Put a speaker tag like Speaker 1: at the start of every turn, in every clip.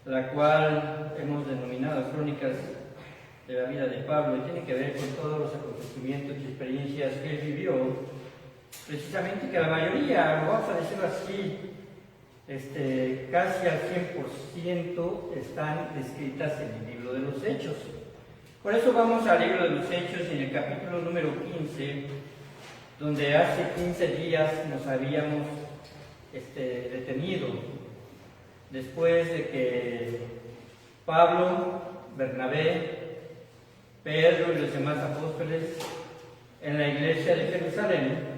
Speaker 1: la cual hemos denominado Crónicas de la vida de Pablo, y tiene que ver con todos los acontecimientos y experiencias que él vivió, precisamente que la mayoría, lo vamos a decirlo así, casi al 100% están descritas en el libro de los Hechos. Por eso vamos al libro de los Hechos, en el capítulo número 15, donde hace 15 días nos habíamos detenido, después de que Pablo, Bernabé, Pedro y los demás apóstoles en la iglesia de Jerusalén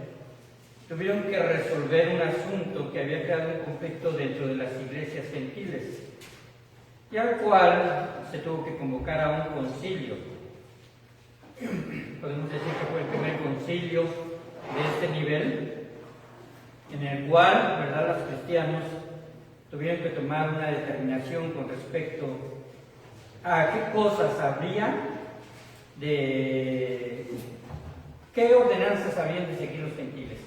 Speaker 1: tuvieron que resolver un asunto que había creado un conflicto dentro de las iglesias gentiles, y al cual se tuvo que convocar a un concilio. Podemos decir que fue el primer concilio de este nivel, en el cual, ¿verdad?, los cristianos tuvieron que tomar una determinación con respecto a qué cosas habría de qué ordenanzas habían de seguir los gentiles.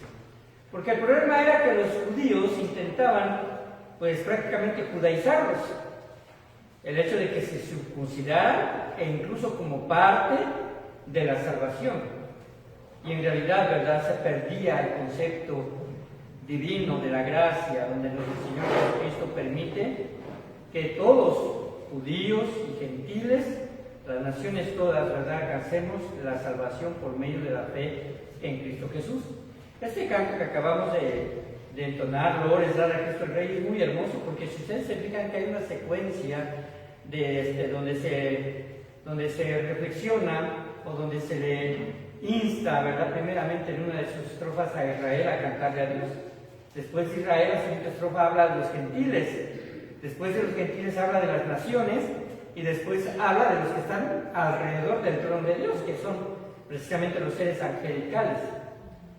Speaker 1: Porque el problema era que los judíos intentaban, pues, prácticamente judaizarlos. El hecho de que se circuncidaran, e incluso como parte de la salvación. Y en realidad, ¿verdad?, se perdía el concepto divino de la gracia, donde el Señor Jesucristo permite que todos, judíos y gentiles, las naciones todas, ¿verdad?, alcancemos la salvación por medio de la fe en Cristo Jesús. Este canto que acabamos de entonar, Lores, dar a Cristo el Rey, es muy hermoso, porque si ustedes se fijan que hay una secuencia de donde se reflexiona o donde se le insta, ¿verdad?, primeramente en una de sus estrofas a Israel a cantarle a Dios. Después de Israel, la siguiente estrofa habla de los gentiles. Después de los gentiles habla de las naciones. Y después habla de los que están alrededor del trono de Dios, que son precisamente los seres angelicales.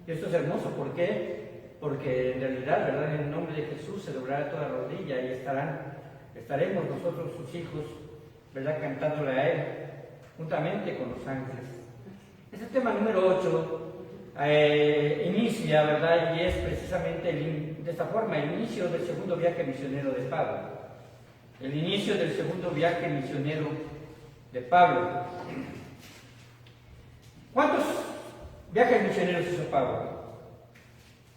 Speaker 1: Y esto es hermoso, ¿por qué? Porque en realidad, ¿verdad?, en el nombre de Jesús se doblará toda rodilla y estaremos nosotros, sus hijos, ¿verdad?, cantándole a Él, juntamente con los ángeles. Este tema número 8 inicia, ¿verdad?, y es precisamente de esta forma el inicio del segundo viaje misionero de Pablo. El inicio del segundo viaje misionero de Pablo. ¿Cuántos viajes misioneros hizo Pablo?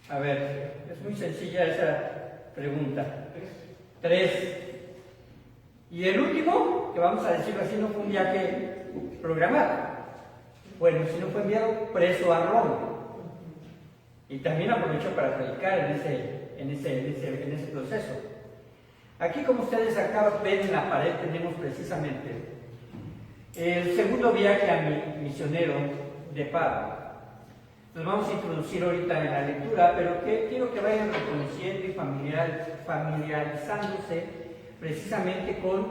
Speaker 1: A ver, es muy sencilla esa pregunta. 3. Y el último, que vamos a decirlo así, no fue un viaje programado. Bueno, sino fue enviado preso a Roma. Y también aprovechó para predicar en ese proceso. Aquí, como ustedes acá ven en la pared, tenemos precisamente el segundo viaje misionero de Pablo. Nos vamos a introducir ahorita en la lectura, pero quiero que vayan reconociendo y familiarizándose precisamente con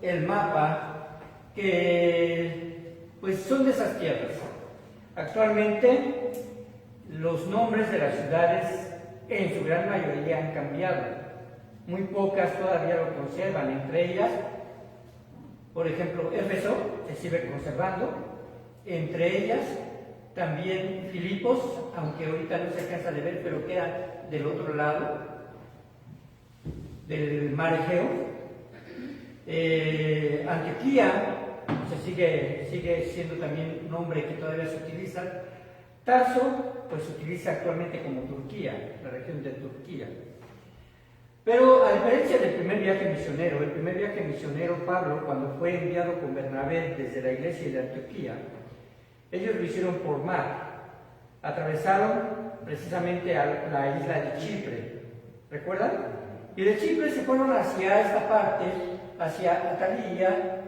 Speaker 1: el mapa que, pues, son de esas tierras. Actualmente, los nombres de las ciudades en su gran mayoría han cambiado. Muy pocas todavía lo conservan, entre ellas, por ejemplo, Éfeso se sigue conservando, entre ellas también Filipos, aunque ahorita no se alcanza de ver, pero queda del otro lado del mar Egeo. Antioquía sigue siendo también un nombre que todavía se utiliza. Tarso, pues se utiliza actualmente como Turquía, la región de Turquía. Pero a diferencia del primer viaje misionero, el primer viaje misionero, Pablo, cuando fue enviado con Bernabé desde la iglesia de Antioquía, ellos lo hicieron por mar. Atravesaron precisamente a la isla de Chipre, ¿recuerdan? Y de Chipre se fueron hacia esta parte, hacia Atalia,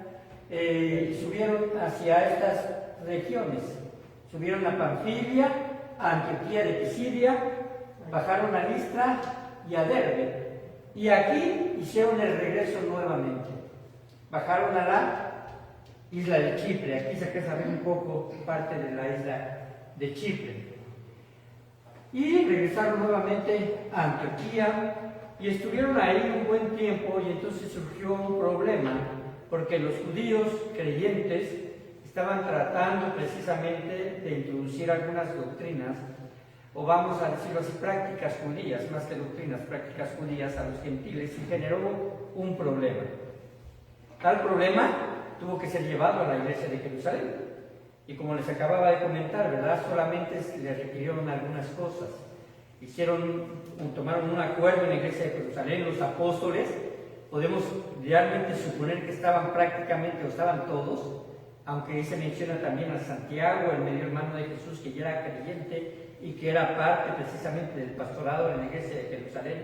Speaker 1: subieron hacia estas regiones. Subieron a Panfilia, a Antioquía de Pisidia, bajaron a Listra y a Derbe. Y aquí hicieron el regreso nuevamente. Bajaron a la isla de Chipre. Aquí se alcanza a ver un poco parte de la isla de Chipre. Y regresaron nuevamente a Antioquía y estuvieron ahí un buen tiempo, y entonces surgió un problema, porque los judíos creyentes estaban tratando precisamente de introducir algunas doctrinas, o vamos a decirlo así, prácticas judías, más que doctrinas, prácticas judías a los gentiles, y generó un problema. Tal problema tuvo que ser llevado a la iglesia de Jerusalén. Y como les acababa de comentar, ¿verdad? Solamente les requirieron algunas cosas. Tomaron un acuerdo en la iglesia de Jerusalén, los apóstoles. Podemos realmente suponer que estaban prácticamente, o estaban todos, aunque ahí se menciona también a Santiago, el medio hermano de Jesús, que ya era creyente y que era parte precisamente del pastorado en la iglesia de Jerusalén.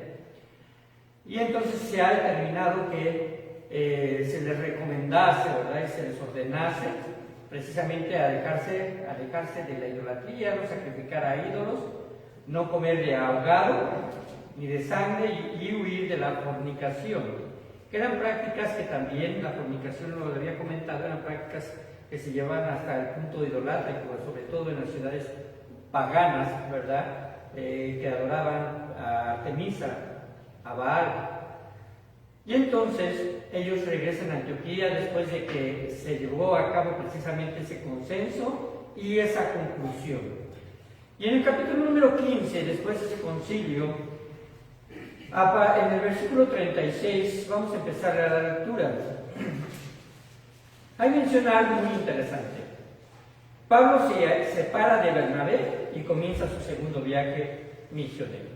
Speaker 1: Y entonces se ha determinado que se les recomendase, ¿verdad? Y se les ordenase precisamente a alejarse de la idolatría, no sacrificar a ídolos, no comer de ahogado ni de sangre y huir de la fornicación, que eran prácticas que también, la fornicación, lo había comentado, eran prácticas que se llevan hasta el punto idolátrico, sobre todo en las ciudades paganas, ¿verdad? Que adoraban a Artemisa, a Baal. Y entonces ellos regresan a Antioquía después de que se llevó a cabo precisamente ese consenso y esa conclusión. Y en el capítulo número 15, después de ese concilio, en el versículo 36, vamos a empezar la lectura. Hay menciona algo muy interesante. Pablo se separa de Bernabé y comienza su segundo viaje misionero.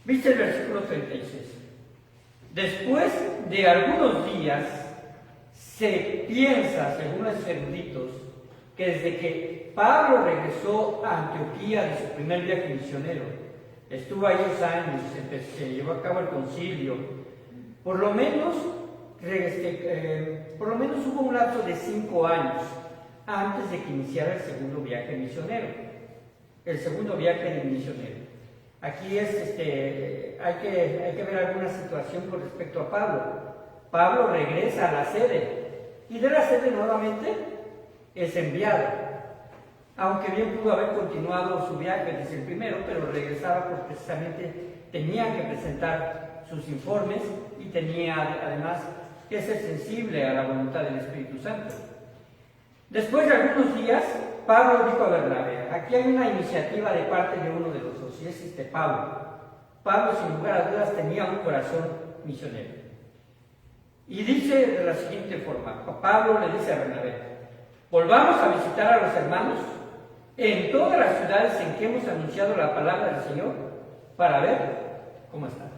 Speaker 1: ¿Viste el versículo 36? Después de algunos días, se piensa, según los eruditos, que desde que Pablo regresó a Antioquía de su primer viaje misionero, estuvo ahí 2 años, se llevó a cabo el concilio, por lo menos hubo un lapso de 5 años antes de que iniciara el segundo viaje misionero. El segundo viaje misionero. Aquí hay que ver alguna situación con respecto a Pablo. Pablo regresa a la sede y de la sede nuevamente es enviado. Aunque bien pudo haber continuado su viaje desde el primero, pero regresaba porque precisamente tenía que presentar sus informes y tenía además que ser sensible a la voluntad del Espíritu Santo. Después de algunos días, Pablo dijo a Bernabé, aquí hay una iniciativa de parte de uno de los dos, y es Pablo. Pablo, sin lugar a dudas, tenía un corazón misionero. Y dice de la siguiente forma, Pablo le dice a Bernabé, volvamos a visitar a los hermanos en todas las ciudades en que hemos anunciado la palabra del Señor para ver cómo están.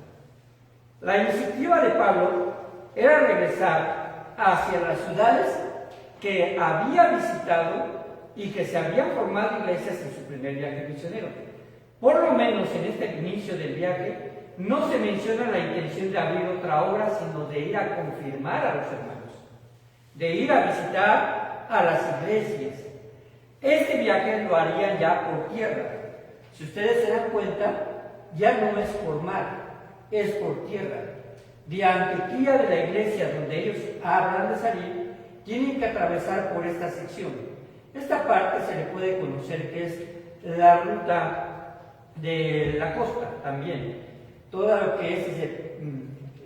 Speaker 1: La iniciativa de Pablo era regresar hacia las ciudades que había visitado y que se habían formado iglesias en su primer viaje misionero. Por lo menos en este inicio del viaje no se menciona la intención de abrir otra obra, sino de ir a confirmar a los hermanos, de ir a visitar a las iglesias. Este viaje lo harían ya por tierra. Si ustedes se dan cuenta, ya no es por mar, es por tierra. De Antioquía, de la iglesia donde ellos hablan de salir, tienen que atravesar por esta sección. Esta parte se le puede conocer que es la ruta de la costa también. Todo lo que es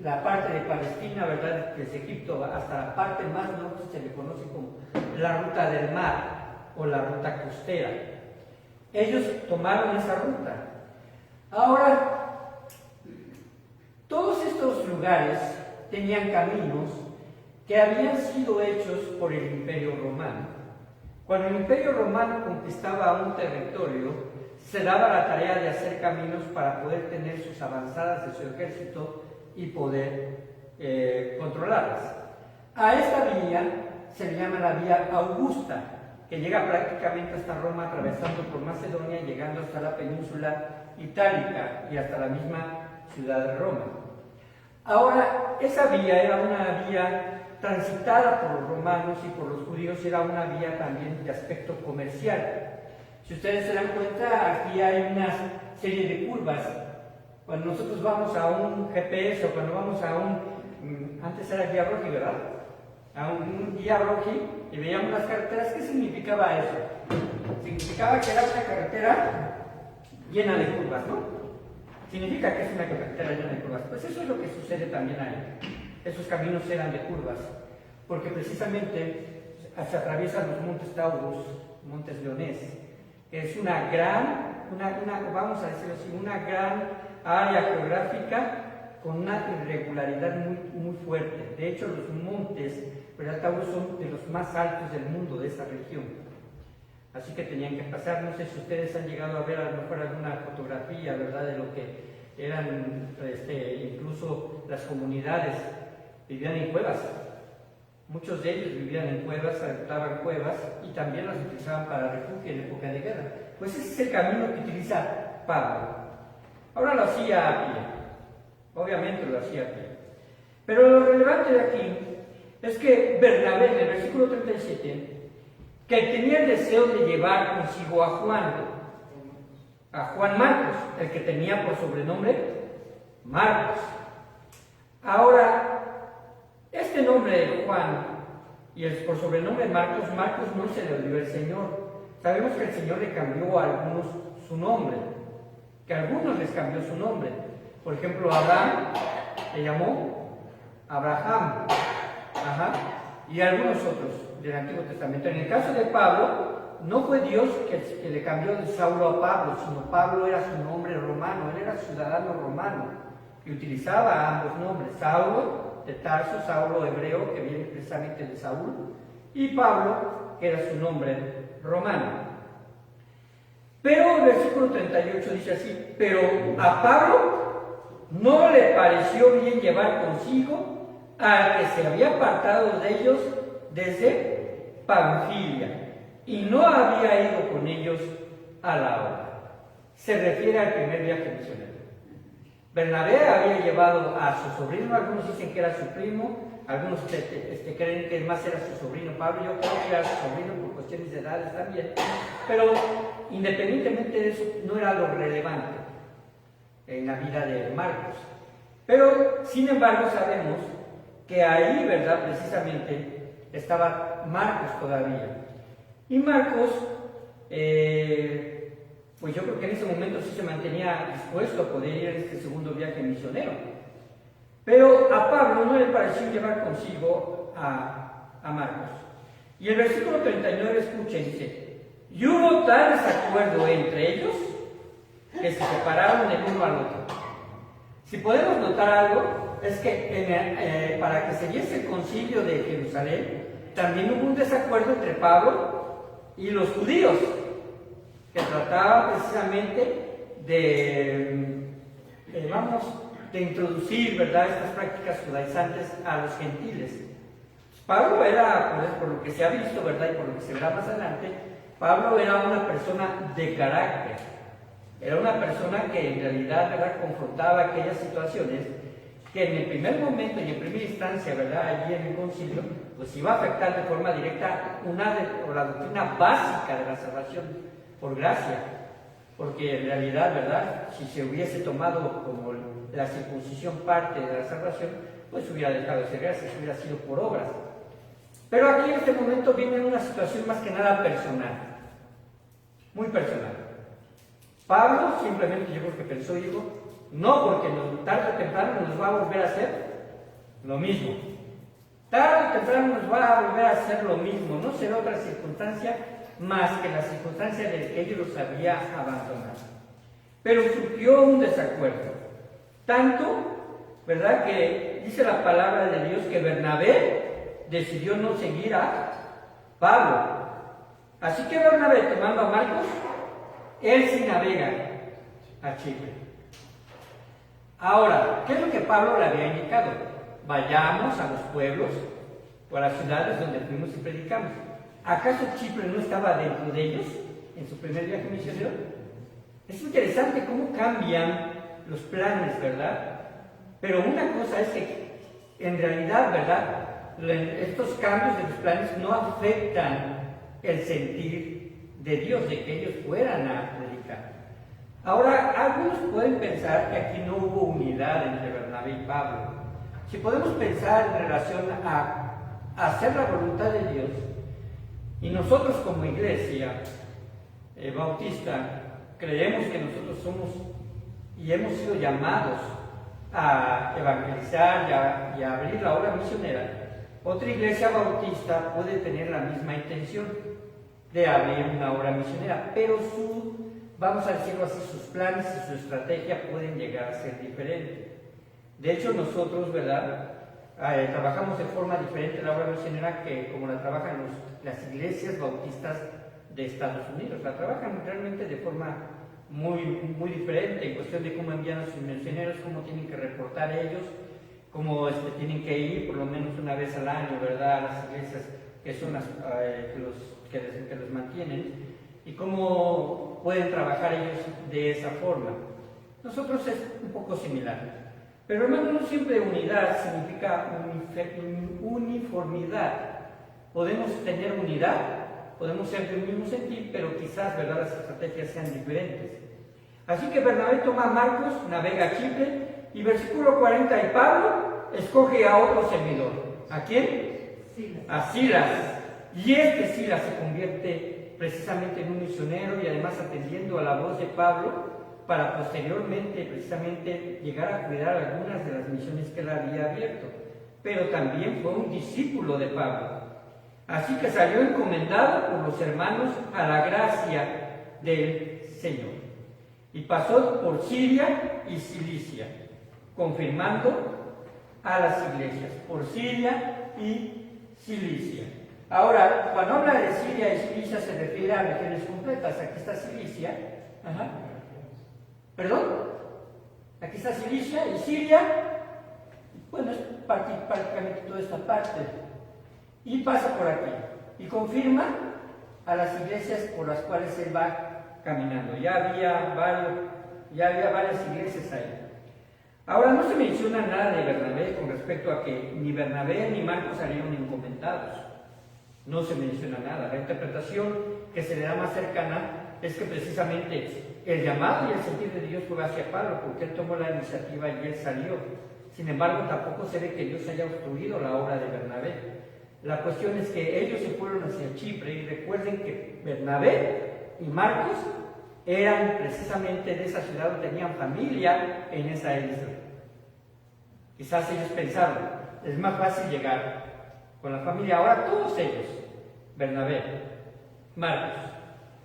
Speaker 1: la parte de Palestina, ¿verdad? Desde Egipto hasta la parte más norte se le conoce como la ruta del mar o la ruta costera. Ellos tomaron esa ruta. Ahora, todos estos lugares tenían caminos que habían sido hechos por el Imperio Romano. Cuando el Imperio Romano conquistaba un territorio, se daba la tarea de hacer caminos para poder tener sus avanzadas de su ejército y poder controlarlas. A esta vía se le llama la vía Augusta, que llega prácticamente hasta Roma, atravesando por Macedonia, llegando hasta la península itálica y hasta la misma ciudad de Roma. Ahora, esa vía era una vía transitada por los romanos y por los judíos, era una vía también de aspecto comercial. Si ustedes se dan cuenta, aquí hay una serie de curvas. Cuando nosotros vamos a un GPS o cuando vamos a antes era guía Roji, ¿verdad? A un guía Roji y veíamos las carreteras, ¿qué significaba eso? Significaba que era una carretera llena de curvas, ¿no? Significa que es una carretera llena de curvas. Pues eso es lo que sucede también ahí. Esos caminos eran de curvas, porque precisamente se atraviesan los montes Taurus, montes Leonés, que es vamos a decirlo así, una gran área geográfica con una irregularidad muy fuerte. De hecho, los montes, ¿verdad?, Taurus, son de los más altos del mundo, de esa región. Así que tenían que pasar. No sé si ustedes han llegado a ver a lo mejor alguna fotografía, ¿verdad?, de lo que eran incluso las comunidades. Vivían en cuevas. Muchos de ellos vivían en cuevas, habitaban cuevas y también las utilizaban para refugio en época de guerra. Pues ese es el camino que utiliza Pablo. Ahora lo hacía a pie. Obviamente lo hacía a pie. Pero lo relevante de aquí es que Bernabé, en el versículo 37, que tenía el deseo de llevar consigo a Juan Marcos, el que tenía por sobrenombre Marcos. Ahora, este nombre de Juan y el por sobrenombre Marcos no se le olvidó el Señor. Sabemos que el Señor le cambió a algunos su nombre, que a algunos les cambió su nombre. Por ejemplo, Abraham le llamó Abraham, y algunos otros del Antiguo Testamento. En el caso de Pablo, no fue Dios que le cambió de Saulo a Pablo, sino Pablo era su nombre romano, él era ciudadano romano y utilizaba ambos nombres, Saulo de Tarso, Saulo hebreo, que viene precisamente de Saúl, y Pablo, que era su nombre romano. Pero el versículo 38 dice así: pero a Pablo no le pareció bien llevar consigo al que se había apartado de ellos desde Panfilia, y no había ido con ellos a la obra. Se refiere al primer viaje misionero. Bernabé había llevado a su sobrino, algunos dicen que era su primo, algunos creen que más era su sobrino Pablo. Yo creo que era su sobrino por cuestiones de edades también, pero independientemente de eso, no era lo relevante en la vida de Marcos. Pero, sin embargo, sabemos que ahí, ¿verdad?, precisamente estaba Marcos todavía. Y Marcos, pues yo creo que en ese momento sí se mantenía dispuesto a poder ir en este segundo viaje misionero. Pero a Pablo no le pareció llevar consigo a Marcos. Y el versículo 39, escuchen, dice: y hubo tal desacuerdo entre ellos que se separaron el uno al otro. Si podemos notar algo, es que para que se diese el concilio de Jerusalén, también hubo un desacuerdo entre Pablo y los judíos, que trataban precisamente de introducir, ¿verdad?, estas prácticas judaizantes a los gentiles. Pablo era, pues, por lo que se ha visto, ¿verdad?, y por lo que se verá más adelante, Pablo era una persona de carácter. Era una persona que en realidad, ¿verdad?, confrontaba aquellas situaciones que en el primer momento y en primera instancia, ¿verdad?, allí en el concilio, pues iba a afectar de forma directa la doctrina básica de la salvación por gracia. Porque en realidad, ¿verdad?, si se hubiese tomado como la circuncisión parte de la salvación, pues hubiera dejado de ser gracia, si hubiera sido por obras. Pero aquí en este momento viene una situación más que nada personal, muy personal. Pablo simplemente, yo creo que pensó, dijo, no, porque tarde o temprano nos va a volver a hacer lo mismo. Tarde o temprano nos va a volver a hacer lo mismo. No será otra circunstancia más que la circunstancia de que ellos los había abandonado. Pero surgió un desacuerdo. Tanto, ¿verdad?, que dice la palabra de Dios que Bernabé decidió no seguir a Pablo. Así que Bernabé, tomando a Marcos, él sí navega a Chipre. Ahora, ¿qué es lo que Pablo le había indicado? Vayamos a los pueblos o a las ciudades donde fuimos y predicamos. ¿Acaso Chipre no estaba dentro de ellos en su primer viaje misionero? Es interesante cómo cambian los planes, ¿verdad? Pero una cosa es que en realidad, ¿verdad?, estos cambios de los planes no afectan el sentir de Dios, de que ellos fueran a predicar. Ahora, algunos pueden pensar que aquí no hubo unidad entre Bernabé y Pablo. Si podemos pensar en relación a hacer la voluntad de Dios, y nosotros como iglesia bautista creemos que nosotros somos y hemos sido llamados a evangelizar y a abrir la obra misionera, otra iglesia bautista puede tener la misma intención de abrir una obra misionera, pero vamos a decirlo así, sus planes y su estrategia pueden llegar a ser diferentes. De hecho, nosotros, ¿verdad? Trabajamos de forma diferente la obra misionera que como la trabajan las iglesias bautistas de Estados Unidos. La trabajan realmente de forma muy diferente en cuestión de cómo envían a sus misioneros, cómo tienen que reportar ellos, cómo tienen que ir por lo menos una vez al año, ¿verdad?, a las iglesias que son las que los mantienen, y cómo pueden trabajar ellos de esa forma. Nosotros es un poco similar. Pero hermano, no siempre unidad significa uniformidad. Podemos tener unidad, podemos ser del mismo sentir, pero quizás, ¿verdad?, las estrategias sean diferentes. Así que Bernabé toma a Marcos, navega a Chipre, y versículo 40, y Pablo escoge a otro servidor. ¿A quién?
Speaker 2: Silas.
Speaker 1: A Silas. Y Silas se convierte precisamente en un misionero y además atendiendo a la voz de Pablo para posteriormente precisamente llegar a cuidar algunas de las misiones que él había abierto. Pero también fue un discípulo de Pablo. Así que salió encomendado por los hermanos a la gracia del Señor. Y pasó por Siria y Cilicia, confirmando a las iglesias, por Siria y Cilicia. Ahora, cuando habla de Siria y Cilicia se refiere a regiones completas. Aquí está Cilicia. Ajá. ¿Perdón? Aquí está Cilicia y Siria. Bueno, es prácticamente toda esta parte. Y pasa por aquí. Y confirma a las iglesias por las cuales él va caminando. Ya había varias iglesias ahí. Ahora, no se menciona nada de Bernabé con respecto a que ni Bernabé ni Marcos salieron encomendados. No se menciona nada. La interpretación que se le da más cercana es que precisamente el llamado y el sentir de Dios fue hacia Pablo, porque él tomó la iniciativa y él salió. Sin embargo, tampoco se ve que Dios haya obstruido la obra de Bernabé. La cuestión es que ellos se fueron hacia Chipre, y recuerden que Bernabé y Marcos eran precisamente de esa ciudad, donde tenían familia en esa isla. Quizás ellos pensaron, es más fácil llegar con la familia. Ahora todos ellos, Bernabé, Marcos,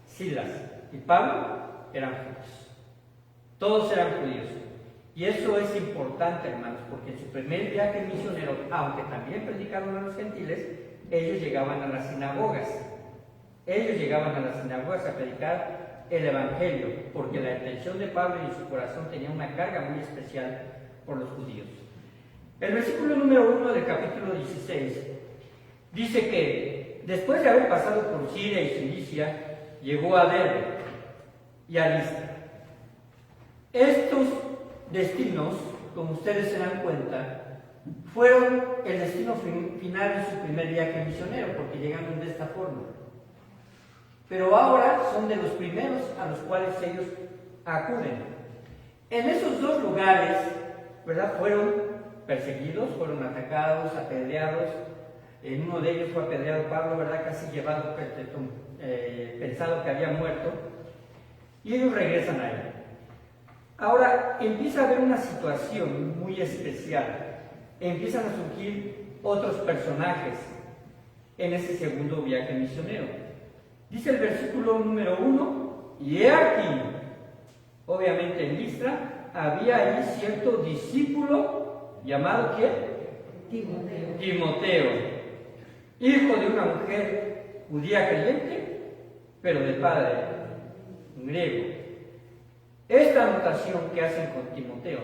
Speaker 1: Silas y Pablo, eran judíos. Todos eran judíos. Y eso es importante, hermanos, porque en su primer viaje misionero, aunque también predicaron a los gentiles, ellos llegaban a las sinagogas. Ellos llegaban a las sinagogas a predicar el evangelio, porque la intención de Pablo en su corazón tenía una carga muy especial por los judíos. El versículo número 1 del capítulo 16 dice que después de haber pasado por Siria y Cilicia, llegó a Derbe y a Listra. Estos destinos, como ustedes se dan cuenta, fueron el destino final de su primer viaje misionero, porque llegaron de esta forma. Pero ahora son de los primeros a los cuales ellos acuden. En esos dos lugares, ¿verdad?, fueron perseguidos, fueron atacados, apedreados. En uno de ellos fue apedreado Pablo, ¿verdad?, casi llevado, pensado que había muerto. Y ellos regresan a él. Ahora empieza a haber una situación muy especial. Empiezan a surgir otros personajes en ese segundo viaje misionero. Dice el versículo número 1, y he aquí, obviamente en Listra, había ahí cierto discípulo llamado ¿quién? Timoteo, hijo de una mujer judía creyente, pero de padre griego. Esta anotación que hacen con Timoteo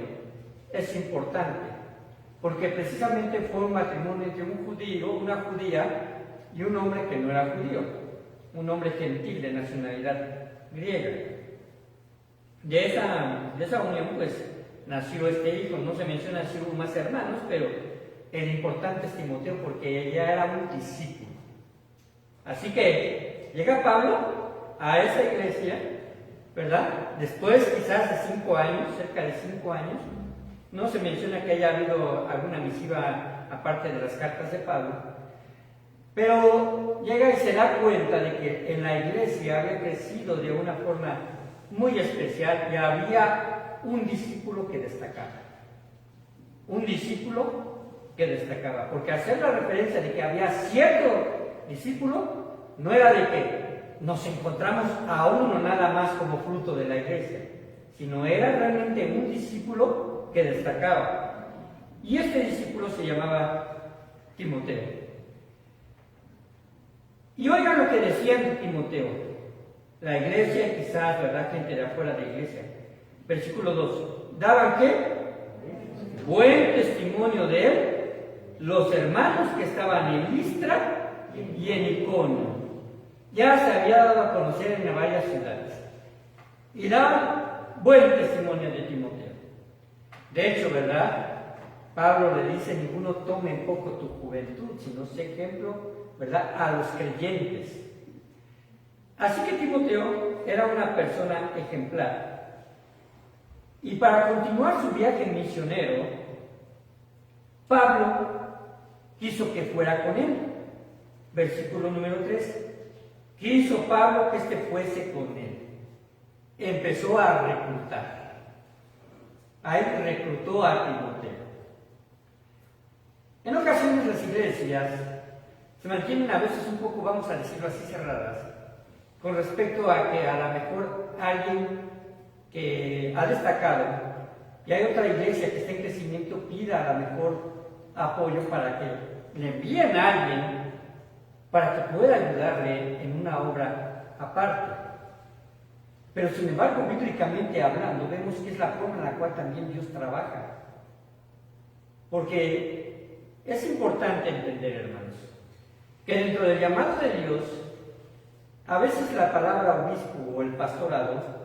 Speaker 1: es importante, porque precisamente fue un matrimonio entre un judío, una judía, y un hombre que no era judío, un hombre gentil de nacionalidad griega. De esa unión, pues, nació este hijo. No se menciona si hubo más hermanos, pero el importante es Timoteo, porque ella era un discípulo. Así que llega Pablo a esa iglesia, ¿verdad? Después quizás de 5 años, cerca de 5 años. No se menciona que haya habido alguna misiva aparte de las cartas de Pablo, pero llega y se da cuenta de que en la iglesia había crecido de una forma muy especial y había un discípulo que destacaba. Un discípulo que destacaba, porque hacer la referencia de que había cierto discípulo no era de que nos encontramos a uno nada más como fruto de la iglesia, sino era realmente un discípulo que destacaba. Y este discípulo se llamaba Timoteo. Y oigan lo que decían de Timoteo, la iglesia, quizás, ¿verdad?, gente de afuera de la iglesia. Versículo 2. ¿Daban qué? Buen testimonio de él los hermanos que estaban en Listra y en Iconio. Ya se había dado a conocer en varias ciudades. Y daban buen testimonio de Timoteo. De hecho, ¿verdad?, Pablo le dice: ninguno tome en poco tu juventud, sino sé ejemplo, ¿verdad?, a los creyentes. Así que Timoteo era una persona ejemplar. Y para continuar su viaje misionero, Pablo quiso que fuera con él. Versículo número 3. Quiso Pablo que éste fuese con él. Empezó a reclutar. Ahí reclutó a Timoteo. En ocasiones las iglesias se mantienen a veces un poco, vamos a decirlo así, cerradas, con respecto a que a lo mejor alguien que ha destacado y hay otra iglesia que está en crecimiento pida a lo mejor apoyo para que le envíen a alguien para que pueda ayudarle en una obra aparte. Pero sin embargo, bíblicamente hablando, vemos que es la forma en la cual también Dios trabaja. Porque es importante entender, hermanos, que dentro del llamado de Dios, a veces la palabra obispo o el pastorado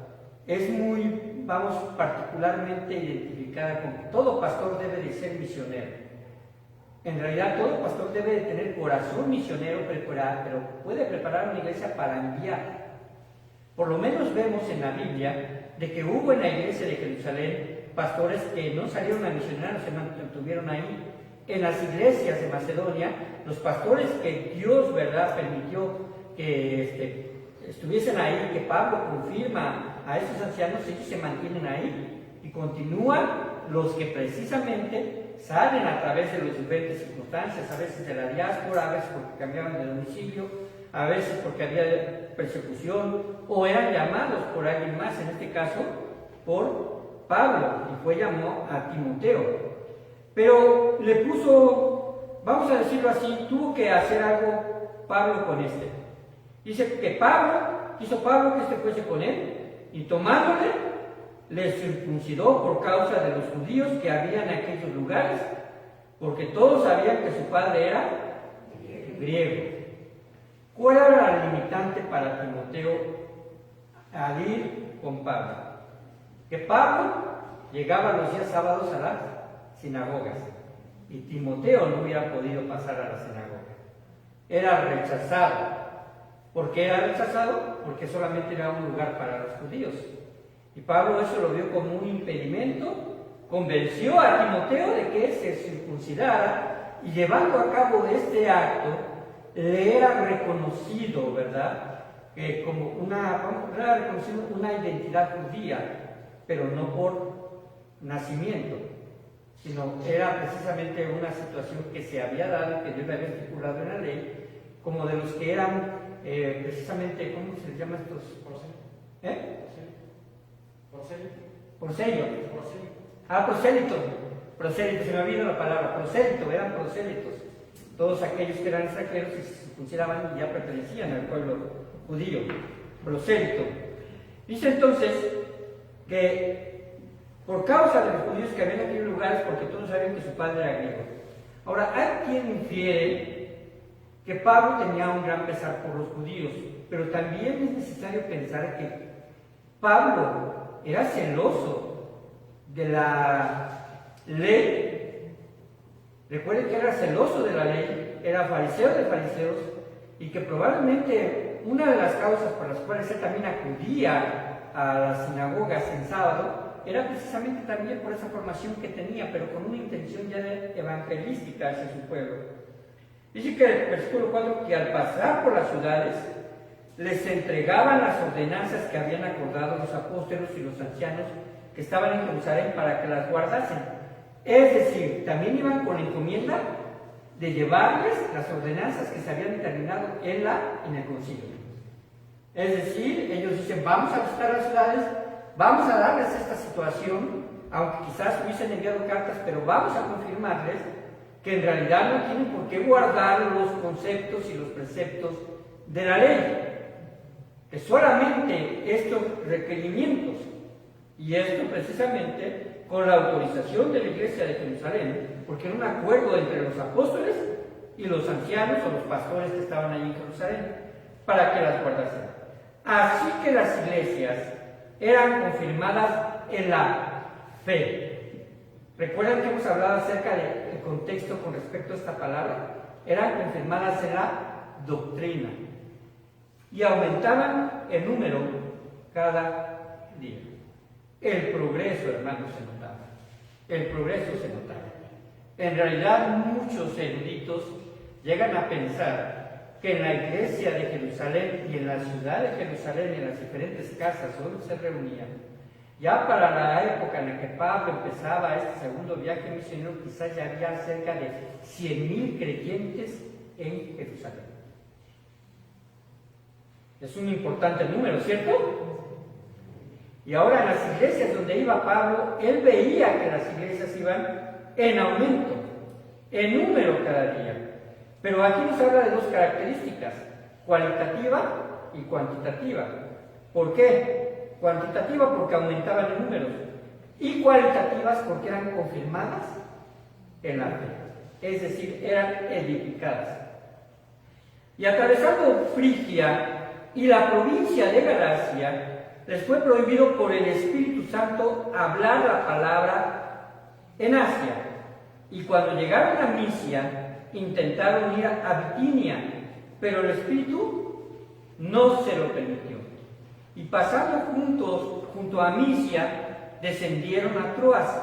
Speaker 1: es muy, vamos, particularmente identificada con que todo pastor debe de ser misionero. En realidad, todo pastor debe de tener corazón misionero, pero puede preparar una iglesia para enviar. Por lo menos vemos en la Biblia de que hubo en la iglesia de Jerusalén pastores que no salieron a misionar, se mantuvieron ahí. En las iglesias de Macedonia, los pastores que Dios, ¿verdad?, permitió que estuviesen ahí, que Pablo confirma a esos ancianos, ellos se mantienen ahí y continúan los que precisamente salen a través de las diferentes circunstancias, a veces de la diáspora, a veces porque cambiaban de domicilio, a veces porque había persecución o eran llamados por alguien más, en este caso por Pablo, y llamó a Timoteo. Pero le puso, vamos a decirlo así, tuvo que hacer algo Pablo con este. Dice que quiso Pablo que este fuese con él, y tomándole, le circuncidó por causa de los judíos que había en aquellos lugares, porque todos sabían que su padre era griego. ¿Cuál era la limitante para Timoteo al ir con Pablo? Que Pablo llegaba los días sábados a las sinagogas y Timoteo no hubiera podido pasar a la sinagoga. Era rechazado. ¿Por qué era rechazado? Porque solamente era un lugar para los judíos. Y Pablo eso lo vio como un impedimento, convenció a Timoteo de que se circuncidara y llevando a cabo este acto le era reconocido, ¿verdad?, como una identidad judía, pero no por nacimiento, sino era precisamente una situación que se había dado, que Dios le había estipulado en la ley, como de los que eran precisamente, ¿cómo se les llama estos? Prosélito, se me olvidó la palabra, prosélito, eran prosélitos. Todos aquellos que eran extranjeros y se circuncidaban y ya pertenecían al pueblo judío, prosélito. Dice entonces que por causa de los judíos que habían en aquellos lugares, porque todos sabían que su padre era griego. Ahora, hay quien infiere que Pablo tenía un gran pesar por los judíos, pero también es necesario pensar que Pablo era celoso de la ley. Recuerden que era celoso de la ley, era fariseo de fariseos, y que probablemente una de las causas por las cuales él también acudía a las sinagogas en sábado era precisamente también por esa formación que tenía, pero con una intención ya evangelística hacia su pueblo. Dice que el versículo 4, que al pasar por las ciudades les entregaban las ordenanzas que habían acordado los apóstoles y los ancianos que estaban en Jerusalén para que las guardasen. Es decir, también iban con la encomienda de llevarles las ordenanzas que se habían determinado en el concilio. Es decir, ellos dicen, vamos a visitar las ciudades, vamos a darles esta situación aunque quizás hubiesen enviado cartas, pero vamos a confirmarles que en realidad no tienen por qué guardar los conceptos y los preceptos de la ley, que solamente estos requerimientos, y esto precisamente con la autorización de la Iglesia de Jerusalén, porque era un acuerdo entre los apóstoles y los ancianos o los pastores que estaban allí en Jerusalén, para que las guardasen. Así que las iglesias eran confirmadas en la fe. ¿Recuerdan que hemos hablado acerca del contexto con respecto a esta palabra? Eran confirmadas en la doctrina y aumentaban en número cada día. El progreso, hermanos, se notaba. El progreso se notaba. En realidad, muchos eruditos llegan a pensar que en la iglesia de Jerusalén y en la ciudad de Jerusalén, en las diferentes casas donde se reunían, ya para la época en la que Pablo empezaba este segundo viaje misionero, quizás ya había cerca de 100,000 creyentes en Jerusalén. Es un importante número, ¿cierto? Y ahora en las iglesias donde iba Pablo, él veía que las iglesias iban en aumento, en número cada día. Pero aquí nos habla de dos características, cualitativa y cuantitativa. ¿Por qué? Cuantitativa porque aumentaban en números, y cualitativas porque eran confirmadas en la fe, es decir, eran edificadas. Y atravesando Frigia y la provincia de Galacia, les fue prohibido por el Espíritu Santo hablar la palabra en Asia. Y cuando llegaron a Misia, intentaron ir a Bitinia, pero el Espíritu no se lo permitió. Y pasando junto a Misia, descendieron a Troas,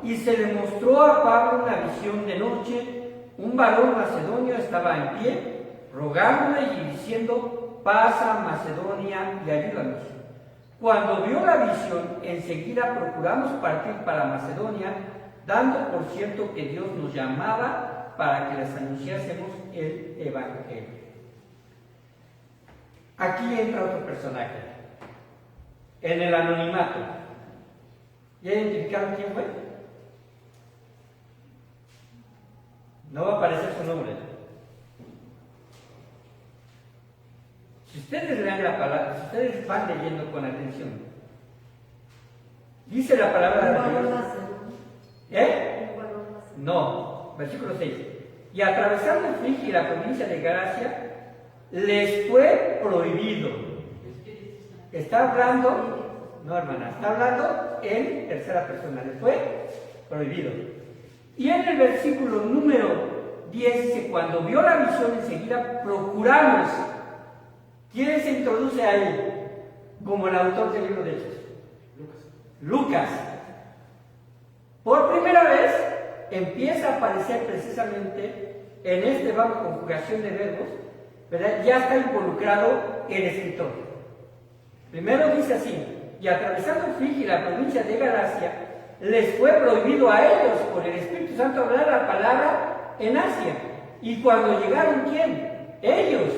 Speaker 1: y se le mostró a Pablo una visión de noche. Un varón macedonio estaba en pie, rogándole y diciendo: pasa a Macedonia y ayúdanos. Cuando vio la visión, enseguida procuramos partir para Macedonia, dando por cierto que Dios nos llamaba para que les anunciásemos el Evangelio. Aquí entra otro personaje, en el anonimato. ¿Ya identificaron quién fue? No va a aparecer su nombre. Si ustedes leen la palabra, si ustedes van leyendo con atención, dice la palabra de Dios. No, versículo 6. Y atravesando Frigia y la provincia de Galacia, les fue prohibido. Está hablando, no hermana, está hablando en tercera persona, les fue prohibido. Y en el versículo número 10 dice: cuando vio la visión, enseguida procuramos. ¿Quién se introduce ahí como el autor del libro de Hechos? Lucas. Por primera vez empieza a aparecer precisamente en este verbo conjugación de verbos, ¿verdad? Ya está involucrado el escritor. Primero dice así: y atravesando Frigia y la provincia de Galacia, les fue prohibido a ellos por el Espíritu Santo hablar la palabra en Asia. Y cuando llegaron, ¿quién? Ellos.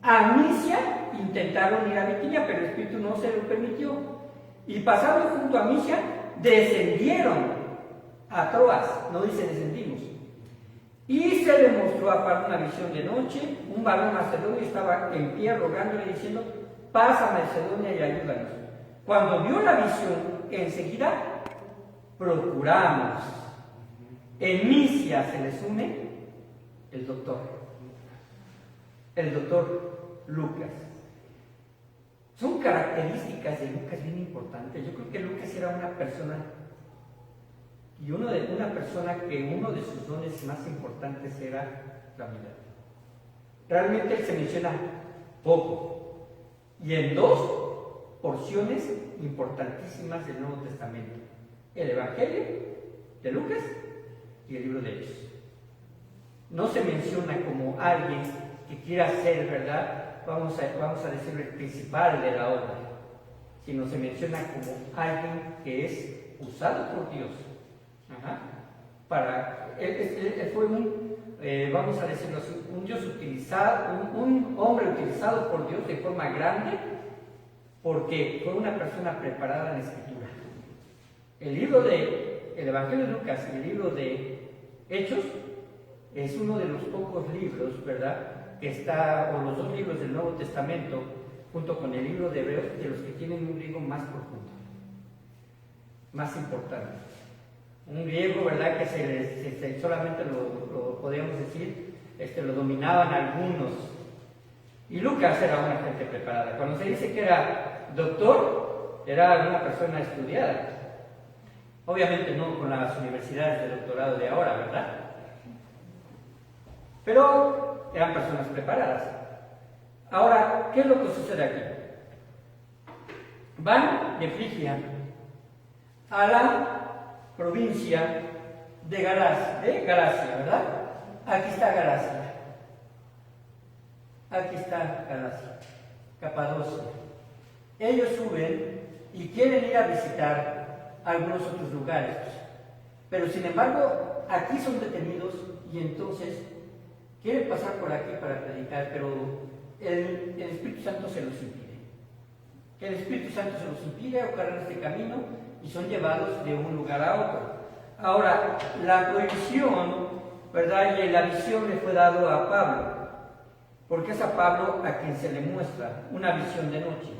Speaker 1: A Misia intentaron ir a Bitinia, pero el Espíritu no se lo permitió. Y pasando junto a Misia, descendieron a Troas, no dice descendimos. Y se le mostró a Pablo una visión de noche. Un varón macedonio estaba en pie rogándole diciendo: pasa a Macedonia y ayúdanos. Cuando vio la visión, enseguida procuramos. En Misia se les une el doctor Lucas. Son características de Lucas bien importantes. Yo creo que Lucas era una persona que uno de sus dones más importantes era la humildad. Realmente él se menciona poco, y en dos porciones importantísimas del Nuevo Testamento: el Evangelio de Lucas y el libro de Hechos. No se menciona como alguien que quiera ser, ¿verdad?, vamos a decirlo, el principal de la obra, sino se menciona como alguien que es usado por Dios. Él fue vamos a decirlo así, un Dios utilizado, un hombre utilizado por Dios de forma grande, porque fue una persona preparada en la Escritura. El Evangelio de Lucas y el libro de Hechos es uno de los pocos libros, ¿verdad?, que está, o los dos libros del Nuevo Testamento, junto con el libro de Hebreos, de los que tienen un griego más profundo, más importante. Un griego, ¿verdad?, que solamente lo podríamos decir, lo dominaban algunos. Y Lucas era una gente preparada. Cuando se dice que era doctor, era una persona estudiada. Obviamente no con las universidades de doctorado de ahora, ¿verdad? Pero eran personas preparadas. Ahora, ¿qué es lo que sucede aquí? Van de Frigia a la provincia de Galacia, ¿verdad? Aquí está Galacia. Aquí está Galacia, Capadocia. Ellos suben y quieren ir a visitar algunos otros lugares, pero sin embargo aquí son detenidos y entonces quieren pasar por aquí para predicar, pero el Espíritu Santo se los impide. El Espíritu Santo se los impide ocarrar este camino y son llevados de un lugar a otro. Ahora, la prohibición, ¿verdad?, y la visión le fue dado a Pablo, porque es a Pablo a quien se le muestra una visión de noche.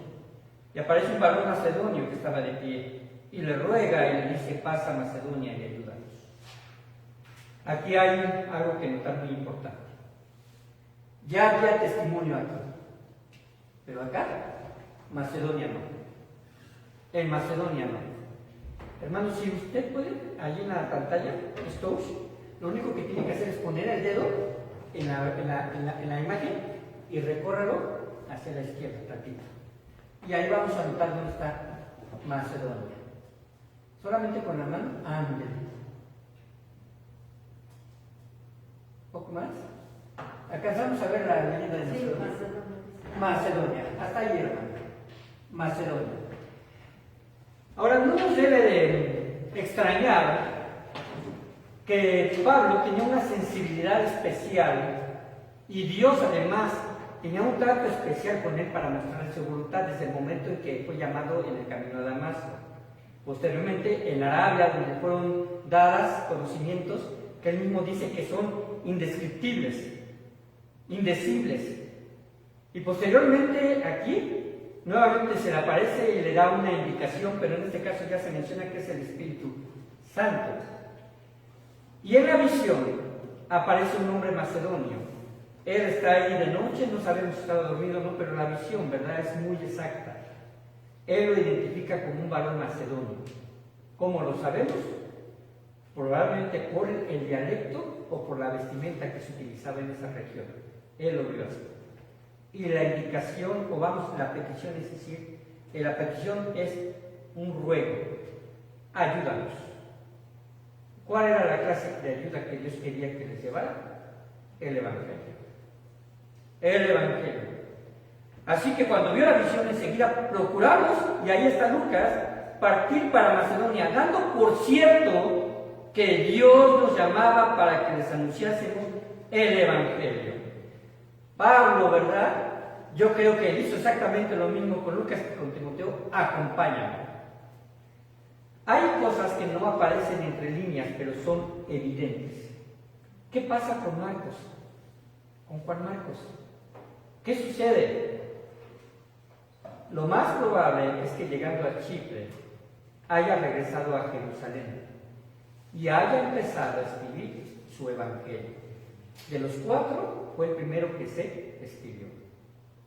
Speaker 1: Y aparece un varón macedonio que estaba de pie y le ruega y le dice: pasa a Macedonia y ayúdanos. Aquí hay algo que notar muy importante. Ya había testimonio aquí, pero acá, Macedonia no. En Macedonia no. Hermanos, si usted puede, allí en la pantalla, lo único que tiene que hacer es poner el dedo en la imagen y recórralo hacia la izquierda, tantito. Y ahí vamos a notar dónde está Macedonia. Solamente con la mano, ándale. ¿Poco más? ¿Alcanzamos a ver la leyenda de Macedonia? Sí, Macedonia. Hasta ahí, hermano. Macedonia. Ahora, no nos debe de extrañar que Pablo tenía una sensibilidad especial y Dios además tenía un trato especial con él para mostrarle su voluntad desde el momento en que fue llamado en el camino a Damasco. Posteriormente en Arabia, donde fueron dadas conocimientos que él mismo dice que son indescriptibles, indecibles. Y posteriormente aquí nuevamente se le aparece y le da una indicación, pero en este caso ya se menciona que es el Espíritu Santo. Y en la visión aparece un hombre macedonio. Él está ahí de noche, no sabemos si estaba dormido o no, pero la visión, ¿verdad?, es muy exacta. Él lo identifica como un varón macedonio. ¿Cómo lo sabemos? Probablemente por el dialecto o por la vestimenta que se utilizaba en esa región. Él lo vio así. Y la indicación, o vamos, la petición, es decir, la petición es un ruego: ayúdanos. ¿Cuál era la clase de ayuda que Dios quería que les llevara? El Evangelio. El Evangelio. Así que cuando vio la visión, enseguida procuramos, y ahí está Lucas, partir para Macedonia, dando por cierto que Dios nos llamaba para que les anunciásemos el Evangelio. Pablo, ¿verdad? Yo creo que él hizo exactamente lo mismo con Lucas que con Timoteo: acompáñame. Hay cosas que no aparecen entre líneas, pero son evidentes. ¿Qué pasa con Marcos? Con Juan Marcos. ¿Qué sucede? Lo más probable es que llegando a Chipre haya regresado a Jerusalén y haya empezado a escribir su evangelio. De los 4 fue el primero que se escribió.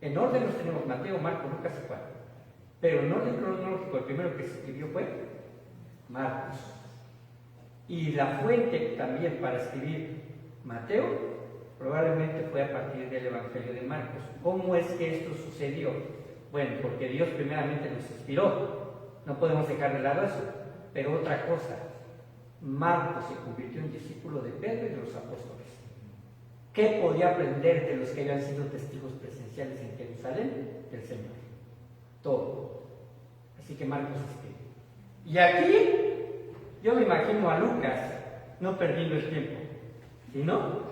Speaker 1: En orden los tenemos Mateo, Marcos, Lucas y Juan. Pero en orden cronológico el primero que se escribió fue Marcos. Y la fuente también para escribir Mateo probablemente fue a partir del Evangelio de Marcos. ¿Cómo es que esto sucedió? Bueno, porque Dios primeramente nos inspiró. No podemos dejar de lado eso. Pero otra cosa, Marcos se convirtió en discípulo de Pedro y de los apóstoles. ¿Qué podía aprender de los que habían sido testigos presenciales en Jerusalén? Del Señor. Todo. Así que Marcos escribe. Y aquí yo me imagino a Lucas no perdiendo el tiempo, sino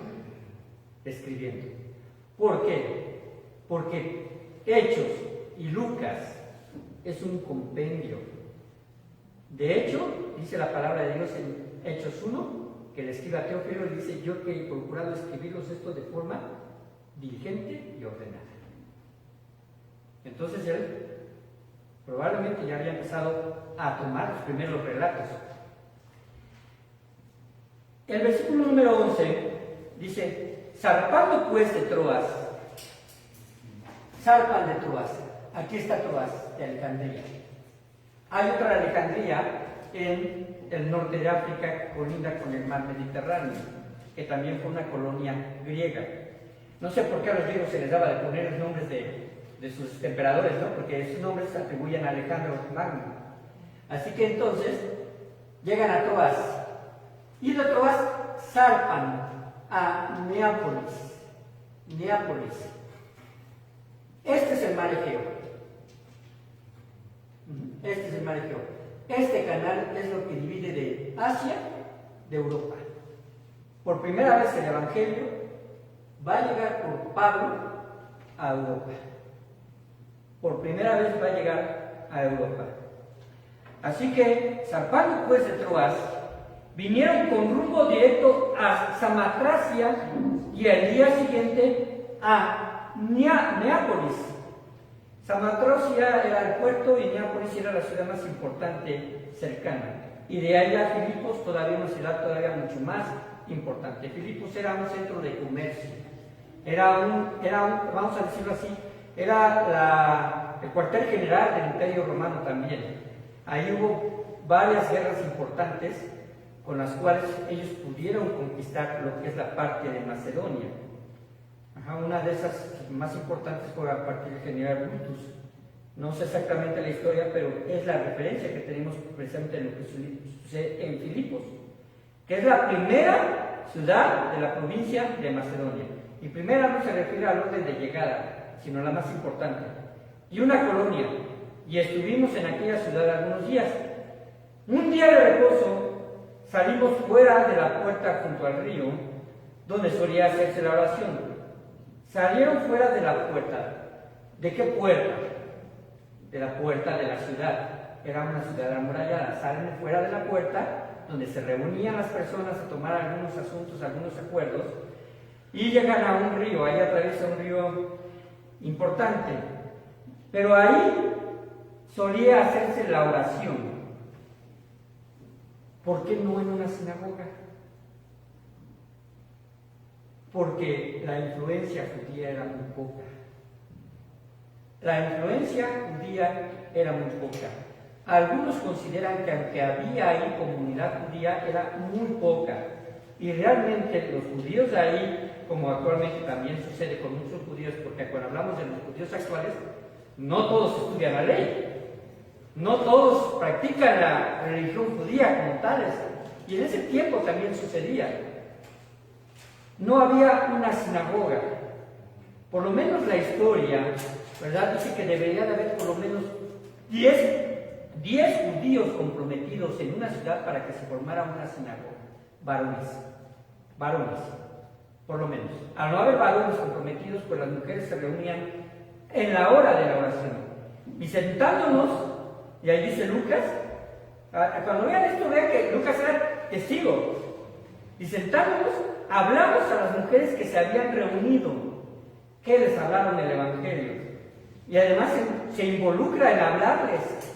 Speaker 1: escribiendo. ¿Por qué? Porque Hechos y Lucas es un compendio De hecho, dice la palabra de Dios en Hechos 1, que le escribe a Teófilo y dice: yo que he procurado escribirlos esto de forma diligente y ordenada. Entonces él probablemente ya había empezado a tomar los primeros relatos. El versículo número 11 dice: zarpando pues de Troas, zarpan de Troas. Aquí está Troas de Alejandría. Hay otra Alejandría en el norte de África, colinda con el mar Mediterráneo, que también fue una colonia griega. No sé por qué a los griegos se les daba de poner los nombres de sus emperadores, ¿no? Porque esos nombres se atribuyen a Alejandro Magno. Así que entonces llegan a Troas, y de Troas zarpan a Neápolis. Neápolis. Este es el mar Egeo. Este es el mar Egeo. Este canal es lo que divide de Asia de Europa. Por primera vez el Evangelio va a llegar por Pablo a Europa. Por primera vez va a llegar a Europa. Así que, zarpando pues de Troas, vinieron con rumbo directo a Samotracia y al día siguiente a Neápolis. Samotracia era el puerto y Neápolis era la ciudad más importante cercana. Y de allá a Filipos, todavía una ciudad todavía mucho más importante. Filipos era un centro de comercio. Vamos a decirlo así, era el cuartel general del Imperio Romano también. Ahí hubo varias guerras importantes con las cuales ellos pudieron conquistar lo que es la parte de Macedonia. Una de esas más importantes fue a partir del general Brutus. No sé exactamente la historia, pero es la referencia que tenemos precisamente en lo que sucede en Filipos, que es la primera ciudad de la provincia de Macedonia. Y primera no se refiere al orden de llegada, sino la más importante. Y una colonia. Y estuvimos en aquella ciudad algunos días. Un día de reposo salimos fuera de la puerta junto al río, donde solía hacerse la oración. Salieron fuera de la puerta. ¿De qué puerta? De la puerta de la ciudad. Era una ciudad amurallada. Salen fuera de la puerta, donde se reunían las personas a tomar algunos asuntos, algunos acuerdos, y llegan a un río. Ahí atraviesa un río importante. Pero ahí solía hacerse la oración. ¿Por qué no en una sinagoga? Porque la influencia judía era muy poca. La influencia judía era muy poca. Algunos consideran que aunque había ahí comunidad judía, era muy poca. Y realmente los judíos de ahí, como actualmente también sucede con muchos judíos, porque cuando hablamos de los judíos actuales, no todos estudian la ley, no todos practican la religión judía como tales. Y en ese tiempo también sucedía. No había una sinagoga. Por lo menos la historia, ¿verdad?, dice que debería de haber por lo menos 10 judíos comprometidos en una ciudad para que se formara una sinagoga. Varones, por lo menos. Al no haber varones comprometidos, pues las mujeres se reunían en la hora de la oración. Y sentándonos, y ahí dice Lucas, cuando vean esto, vean que Lucas era testigo. Y sentándonos, hablamos a las mujeres que se habían reunido, que les hablaron el Evangelio. Y además se involucra en hablarles.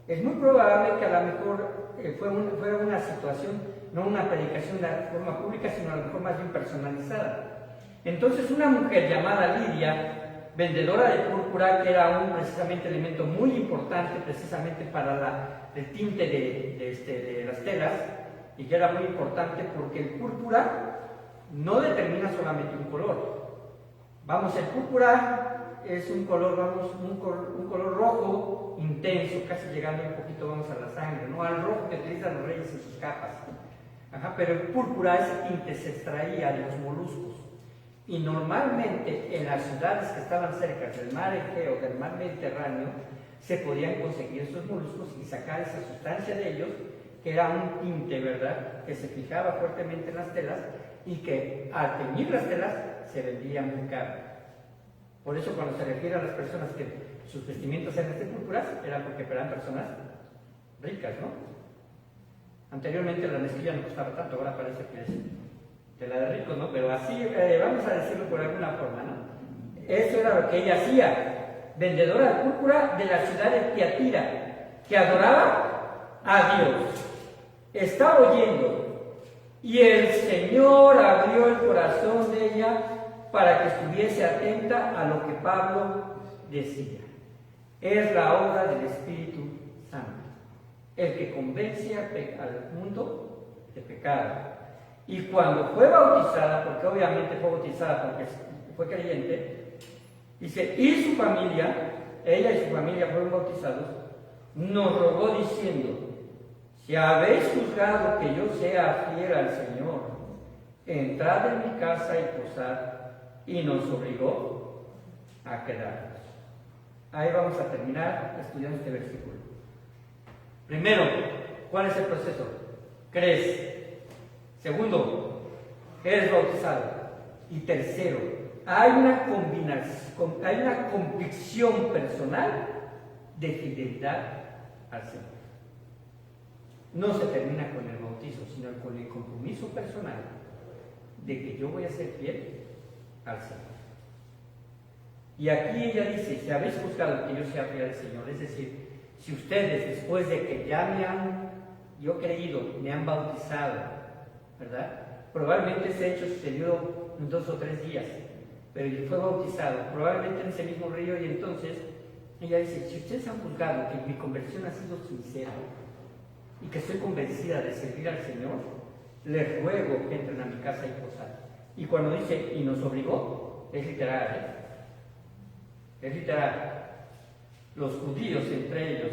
Speaker 1: Es muy probable que a lo mejor fuera una situación, no una predicación de forma pública, sino a lo mejor más bien personalizada. Entonces una mujer llamada Lidia, vendedora de púrpura, que era un precisamente elemento muy importante precisamente para el tinte de las telas, y que era muy importante porque el púrpura no determina solamente un color. Vamos, el púrpura es un color, un color rojo intenso, casi llegando un poquito, vamos, a la sangre, ¿no? Al rojo que utilizan los reyes en sus capas. Pero el púrpura, ese tinte se extraía de los moluscos. Y normalmente en las ciudades que estaban cerca del mar Egeo, del mar Mediterráneo, se podían conseguir esos moluscos y sacar esa sustancia de ellos, que era un tinte, ¿verdad?, que se fijaba fuertemente en las telas y que al teñir las telas se vendía muy caro. Por eso cuando se refiere a las personas que sus vestimentas eran de púrpuras, era porque eran personas ricas, ¿no? Anteriormente la mezclilla no costaba tanto, ahora parece que es de la de ricos, ¿no? Pero así, vamos a decirlo por alguna forma, ¿no? Eso era lo que ella hacía, vendedora de púrpura de la ciudad de Tiatira, que adoraba a Dios. Estaba oyendo, y el Señor abrió el corazón de ella para que estuviese atenta a lo que Pablo decía. Es la obra del Espíritu Santo, el que convence al mundo de pecado. Y cuando fue bautizada, porque obviamente fue bautizada porque fue creyente, dice, y su familia, ella y su familia fueron bautizados, nos rogó diciendo, si habéis juzgado que yo sea fiel al Señor, entrad en mi casa y posad, y nos obligó a quedarnos. Ahí vamos a terminar estudiando este versículo. Primero, ¿cuál es el proceso? Crees. Segundo, eres bautizado. Y tercero, hay una convicción personal de fidelidad al Señor. No se termina con el bautizo, sino con el compromiso personal de que yo voy a ser fiel al Señor. Y aquí ella dice, si habéis juzgado que yo sea fiel al Señor, es decir, si ustedes después de que ya me han, yo creído, me han bautizado, ¿verdad? Probablemente ese hecho sucedió en 2 o 3 días, pero yo fue bautizado, probablemente en ese mismo río, y entonces ella dice, si ustedes han juzgado que mi conversión ha sido sincera y que estoy convencida de servir al Señor, les ruego que entren a mi casa y posad. Y cuando dice, y nos obligó, es literal, es literal. Los judíos entre ellos,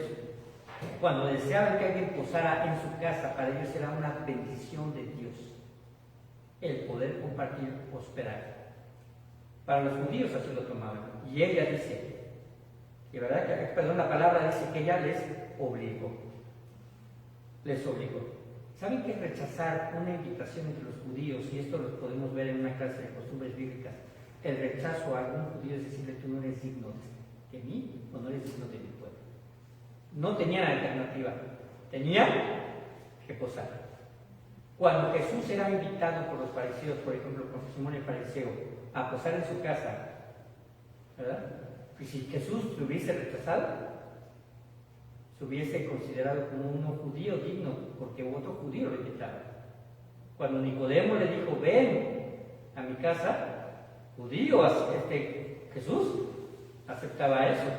Speaker 1: cuando deseaban que alguien posara en su casa, para ellos era una bendición de Dios el poder compartir hospedar. Para los judíos así lo tomaban. Y ella dice, y verdad que, perdón, la palabra dice que ella les obligó. Les obligó. ¿Saben qué es rechazar una invitación entre los judíos? Y esto lo podemos ver en una clase de costumbres bíblicas. El rechazo a algún judío es decirle, tú no eres digno de mí o no eres digno de mi pueblo. No tenían alternativa, tenían que posar. Cuando Jesús era invitado por los fariseos, por ejemplo, por Simón el fariseo, a posar en su casa, ¿verdad? Y si Jesús lo hubiese rechazado, se hubiese considerado como un judío digno, porque otro judío lo invitaba. Cuando Nicodemo le dijo, ven a mi casa, judío, Jesús aceptaba eso.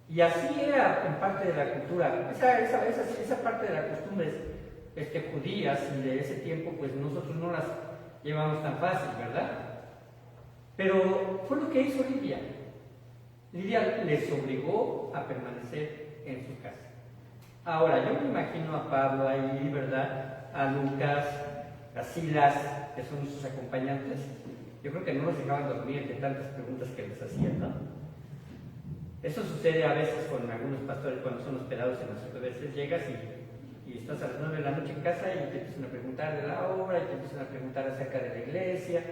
Speaker 1: Y así era en parte de la cultura. Esa parte de las costumbres judías y de ese tiempo, pues nosotros no las llevamos tan fácil, ¿verdad? Pero fue lo que hizo Lidia. Lidia les obligó a permanecer en su casa. Ahora, yo me imagino a Pablo ahí, ¿verdad? A Lucas, a Silas, que son sus acompañantes. Yo creo que no los dejaban dormir de tantas preguntas que les hacían, ¿no? Eso sucede a veces con algunos pastores cuando son hospedados en las veces llegas y estás a las 9 de la noche en casa y te empiezan a preguntar de la obra y te empiezan a preguntar acerca de la iglesia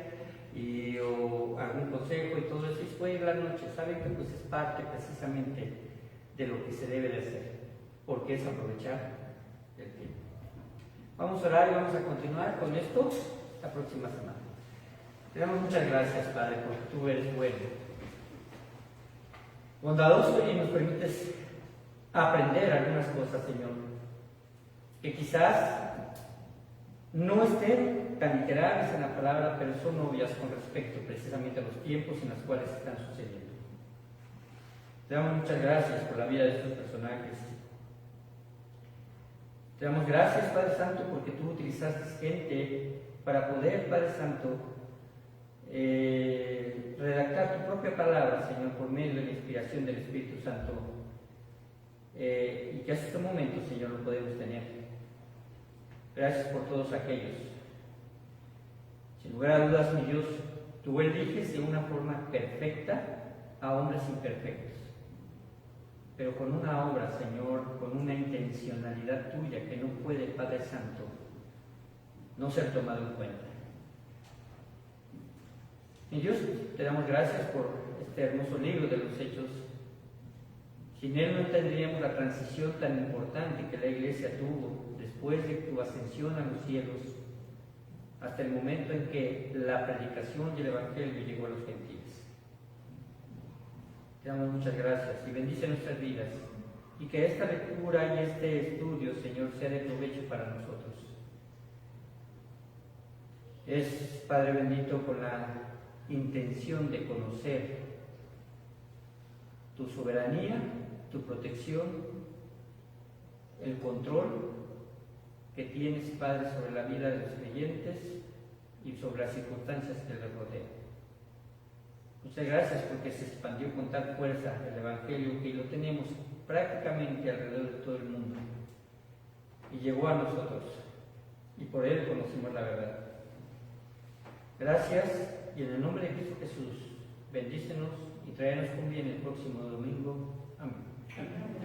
Speaker 1: o algún consejo y todo eso. Y después de la noche, saben que pues es parte precisamente de lo que se debe de hacer, porque es aprovechar el tiempo. Vamos a orar y vamos a continuar con esto la próxima semana. Te damos muchas gracias, Padre, porque tú eres bueno, bondadoso, y nos permites aprender algunas cosas, Señor, que quizás no estén tan literales en la palabra, pero son obvias con respecto precisamente a los tiempos en los cuales están sucediendo. Te damos muchas gracias por la vida de estos personajes. Te damos gracias, Padre Santo, porque tú utilizaste gente para poder, Padre Santo, redactar tu propia palabra, Señor, por medio de la inspiración del Espíritu Santo, y que hasta este momento, Señor, lo podemos tener. Gracias por todos aquellos. Sin lugar a dudas, mi Dios, tú eliges de una forma perfecta a hombres imperfectos, pero con una obra, Señor, con una intencionalidad tuya que no puede, Padre Santo, no ser tomado en cuenta. Mi Dios, te damos gracias por este hermoso libro de los Hechos. Sin él no tendríamos la transición tan importante que la Iglesia tuvo después de tu ascensión a los cielos, hasta el momento en que la predicación del Evangelio llegó a los gentiles. Te damos muchas gracias y bendice nuestras vidas, y que esta lectura y este estudio, Señor, sea de provecho para nosotros. Es, Padre bendito, con la intención de conocer tu soberanía, tu protección, el control que tienes, Padre, sobre la vida de los creyentes y sobre las circunstancias que les rodean. Muchas gracias porque se expandió con tal fuerza el Evangelio que lo tenemos prácticamente alrededor de todo el mundo y llegó a nosotros y por él conocimos la verdad. Gracias, y en el nombre de Cristo Jesús, bendícenos y tráenos con bien el próximo domingo. Amén.